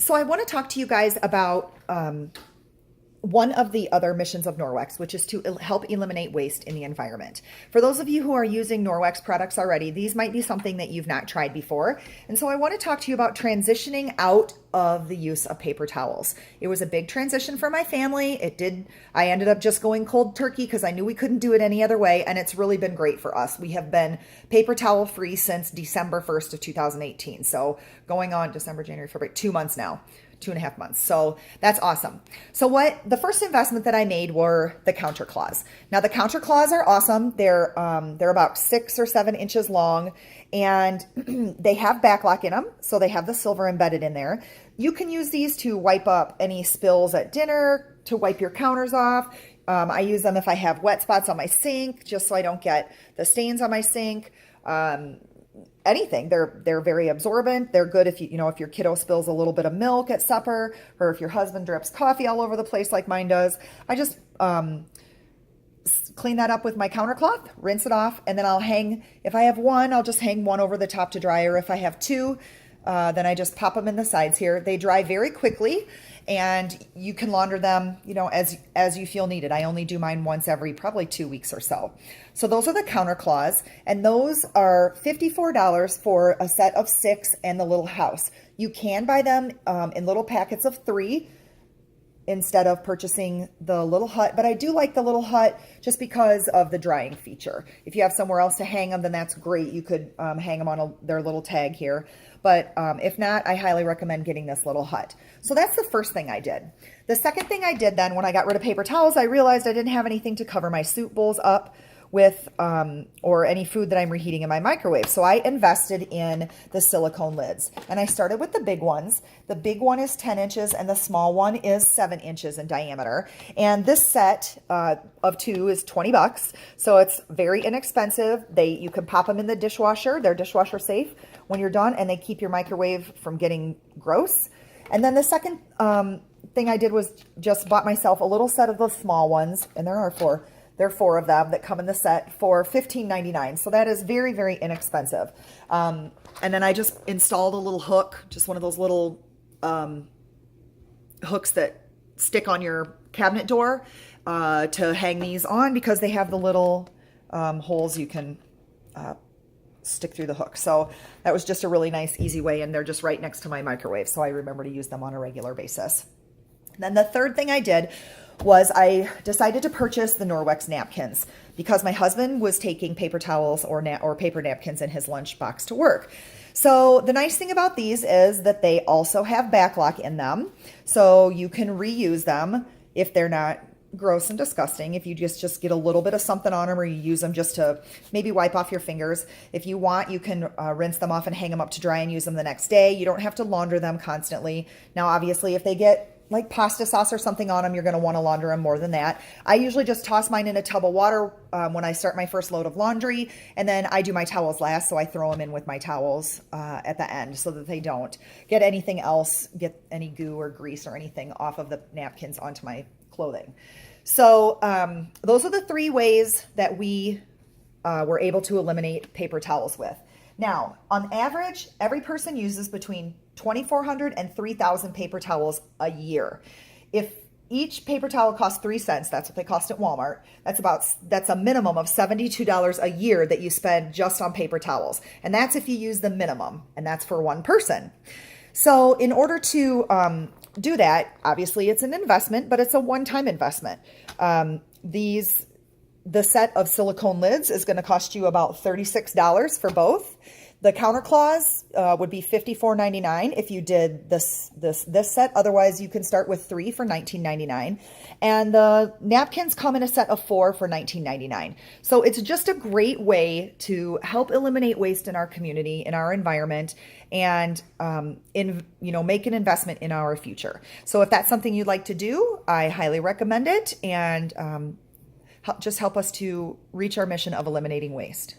So I want to talk to you guys about one of the other missions of Norwex, which is to help eliminate waste in the environment. For those of you who are using Norwex products already, these might be something that you've not tried before. And so I want to talk to you about transitioning out of the use of paper towels. It was a big transition for my family. I ended up just going cold turkey because I knew we couldn't do it any other way. And it's really been great for us. We have been paper towel free since December 1st of 2018. So going on December, January, February, 2 months now. 2.5 months. So that's awesome. So the first investment that I made were the counter claws. Now the counter claws are awesome. They're about 6 or 7 inches long, and they have backlock in them. So they have the silver embedded in there. You can use these to wipe up any spills at dinner, to wipe your counters off. I use them if I have wet spots on my sink, just so I don't get the stains on my sink. Anything. They're very absorbent. They're good if if your kiddo spills a little bit of milk at supper, or if your husband drips coffee all over the place like mine does. I just clean that up with my counter cloth, rinse it off, and then I'll hang. If I have one, I'll just hang one over the top to dry. Or if I have two, then I just pop them in the sides here. They dry very quickly, and you can launder them, as you feel needed. I only do mine once every probably 2 weeks or so. So those are the counter claws, and those are $54 for a set of 6 and the little house. You can buy them in little packets of 3 instead of purchasing the little hut, but I do like the little hut just because of the drying feature. If you have somewhere else to hang them, then that's great. You could hang them on their little tag here. But if not, I highly recommend getting this little hut. So that's the first thing I did. The second thing I did then, when I got rid of paper towels, I realized I didn't have anything to cover my soup bowls up with, or any food that I'm reheating in my microwave. So I invested in the silicone lids, and I started with the big ones. The big one is 10 inches and the small one is 7 inches in diameter. And this set of 2 is $20. So it's very inexpensive. You can pop them in the dishwasher. They're dishwasher safe when you're done, and they keep your microwave from getting gross. And then the second thing I did was just bought myself a little set of the small ones, and there are 4. There are 4 of them that come in the set for $15.99. So that is very, very inexpensive. And then I just installed a little hook, just one of those little hooks that stick on your cabinet door to hang these on, because they have the little holes you can stick through the hook. So that was just a really nice, easy way, and they're just right next to my microwave. So I remember to use them on a regular basis. Then the third thing I did was I decided to purchase the Norwex napkins, because my husband was taking paper towels or paper napkins in his lunchbox to work. So the nice thing about these is that they also have backlock in them, so you can reuse them if they're not gross and disgusting. If you just get a little bit of something on them, or you use them just to maybe wipe off your fingers. If you want, you can rinse them off and hang them up to dry and use them the next day. You don't have to launder them constantly. Now, obviously, if they get like pasta sauce or something on them, you're going to want to launder them more than that. I usually just toss mine in a tub of water when I start my first load of laundry, and then I do my towels last, so I throw them in with my towels at the end, so that they don't get anything else, get any goo or grease or anything off of the napkins onto my clothing. So those are the 3 ways that we were able to eliminate paper towels with. Now, on average, every person uses between 2,400 and 3,000 paper towels a year. If each paper towel costs 3 cents, that's what they cost at Walmart, that's a minimum of $72 a year that you spend just on paper towels. And that's if you use the minimum, and that's for one person. So in order to do that, obviously it's an investment, but it's a one-time investment. The set of silicone lids is going to cost you about $36 for both. The counter claws would be $54.99 if you did this set. Otherwise, you can start with 3 for $19.99. And the napkins come in a set of 4 for $19.99. So it's just a great way to help eliminate waste in our community, in our environment, and make an investment in our future. So if that's something you'd like to do, I highly recommend it, and just help us to reach our mission of eliminating waste.